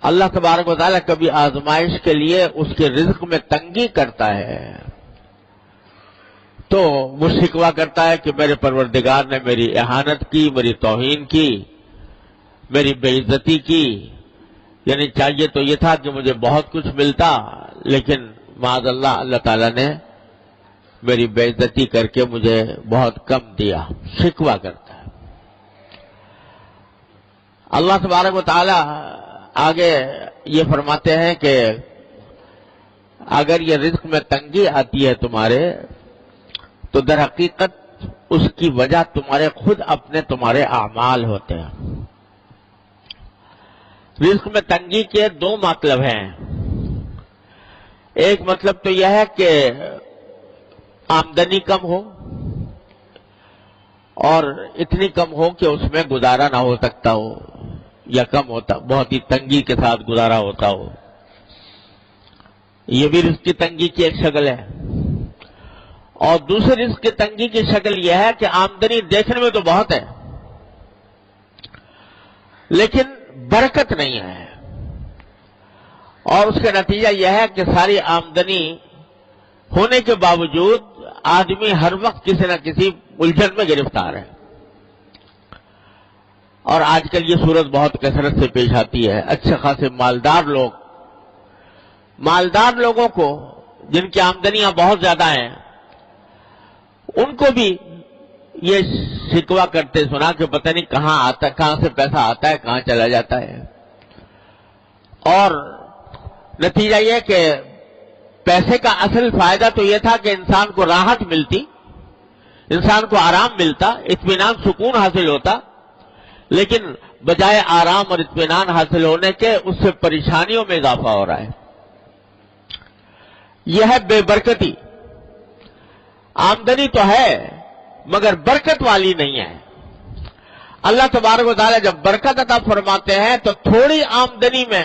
اللہ تبارک و تعالیٰ کبھی آزمائش کے لیے اس کے رزق میں تنگی کرتا ہے تو وہ شکوہ کرتا ہے کہ میرے پروردگار نے میری اہانت کی، میری توہین کی، میری بے عزتی کی، یعنی چاہیے تو یہ تھا کہ مجھے بہت کچھ ملتا، لیکن معاذ اللہ اللہ تعالیٰ نے میری بے عزتی کر کے مجھے بہت کم دیا، شکوہ کرتا ہے۔ اللہ تبارک و تعالیٰ آگے یہ فرماتے ہیں کہ اگر یہ رزق میں تنگی آتی ہے تمہارے تو در حقیقت اس کی وجہ تمہارے اعمال ہوتے ہیں۔ رزق میں تنگی کے دو مطلب ہیں۔ ایک مطلب تو یہ ہے کہ آمدنی کم ہو اور اتنی کم ہو کہ اس میں گزارا نہ ہو سکتا ہو، یا کم ہوتا، بہت ہی تنگی کے ساتھ گزارا ہوتا ہو، یہ بھی رزق کی تنگی کی ایک شکل ہے۔ اور دوسری رزق کی تنگی کی شکل یہ ہے کہ آمدنی دیکھنے میں تو بہت ہے لیکن برکت نہیں ہے، اور اس کا نتیجہ یہ ہے کہ ساری آمدنی ہونے کے باوجود آدمی ہر وقت کسی نہ کسی الجھن میں گرفتار ہے۔ اور آج کل یہ صورت بہت کثرت سے پیش آتی ہے۔ اچھے خاصے مالدار لوگوں کو جن کی آمدنیاں بہت زیادہ ہیں، ان کو بھی یہ شکوہ کرتے سنا کہ پتہ نہیں کہاں سے پیسہ آتا ہے، کہاں چلا جاتا ہے، اور نتیجہ یہ کہ پیسے کا اصل فائدہ تو یہ تھا کہ انسان کو راحت ملتی، انسان کو آرام ملتا، اطمینان سکون حاصل ہوتا، لیکن بجائے آرام اور اطمینان حاصل ہونے کے اس سے پریشانیوں میں اضافہ ہو رہا ہے۔ یہ ہے بے برکتی۔ آمدنی تو ہے مگر برکت والی نہیں ہے۔ اللہ تبارک و تعالیٰ جب برکت عطا فرماتے ہیں تو تھوڑی آمدنی میں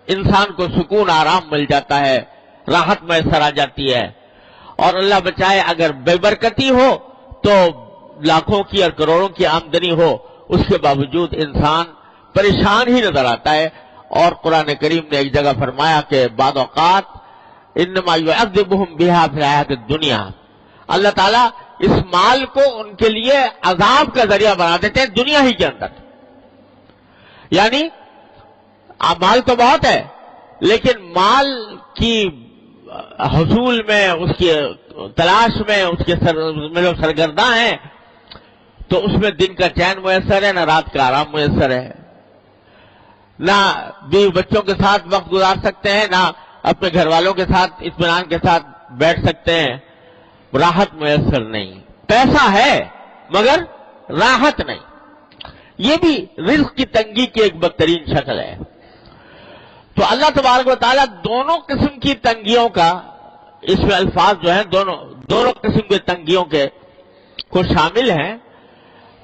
انسان کو سکون آرام مل جاتا ہے، راحت میسر آ جاتی ہے، اور اللہ بچائے اگر بے برکتی ہو تو لاکھوں کی اور کروڑوں کی آمدنی ہو، اس کے باوجود انسان پریشان ہی نظر آتا ہے۔ اور قرآن کریم نے ایک جگہ فرمایا کہ بعض اوقات انما یعذبہم بہا فی الحیاۃ الدنیا، اللہ تعالیٰ اس مال کو ان کے لیے عذاب کا ذریعہ بنا دیتے ہیں دنیا ہی کے اندر۔ یعنی مال تو بہت ہے لیکن مال کی حصول میں، اس کی تلاش میں، اس کے لوگ سرگرداں ہیں، تو اس میں دن کا چین میسر ہے، نہ رات کا آرام میسر ہے، نہ بیوی بچوں کے ساتھ وقت گزار سکتے ہیں، نہ اپنے گھر والوں کے ساتھ اطمینان کے ساتھ بیٹھ سکتے ہیں، راحت میسر نہیں۔ پیسہ ہے مگر راحت نہیں۔ یہ بھی رزق کی تنگی کی ایک بدترین شکل ہے۔ تو اللہ تبارک و تعالیٰ دونوں قسم کی تنگیوں کا، اس میں الفاظ جو ہیں دونوں قسم کے تنگیوں کے کو شامل ہیں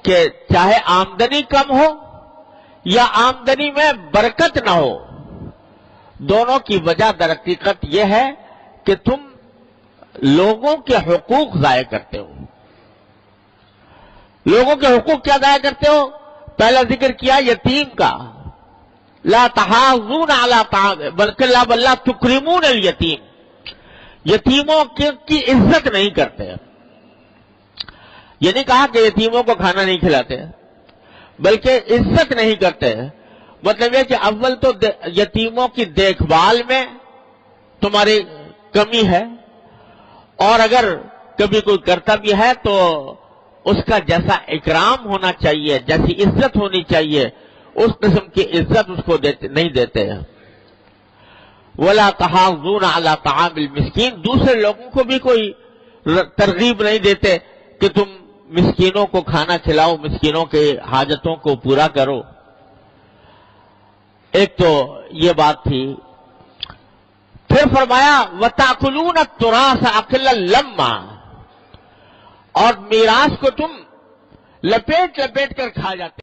کہ چاہے آمدنی کم ہو یا آمدنی میں برکت نہ ہو، دونوں کی وجہ در حقیقت یہ ہے کہ تم لوگوں کے حقوق ضائع کرتے ہو۔ لوگوں کے حقوق کیا ضائع کرتے ہو؟ پہلا ذکر کیا یتیم کا، لا تحاضون علی طعام بلکہ لا تکرمون الیتیم، یتیموں کی عزت نہیں کرتے۔ یہ نہیں کہا کہ یتیموں کو کھانا نہیں کھلاتے، بلکہ عزت نہیں کرتے۔ مطلب یہ کہ اول تو یتیموں کی دیکھ بھال میں تمہاری کمی ہے، اور اگر کبھی کوئی کرتا بھی ہے تو اس کا جیسا اکرام ہونا چاہیے، جیسی عزت ہونی چاہیے، اس قسم کی عزت اس کو نہیں دیتے ہیں۔ وَلَا تَحَاضُّونَ عَلَىٰ طَعَامِ الْمِسْكِينِ، دوسرے لوگوں کو بھی کوئی ترغیب نہیں دیتے کہ تم مسکینوں کو کھانا کھلاؤ، مسکینوں کے حاجتوں کو پورا کرو۔ ایک تو یہ بات تھی۔ پھر فرمایا وَتَأْكُلُونَ التُّرَاثَ أَكْلًا لَمًّا، اور میراث کو تم لپیٹ کر کھا جاتے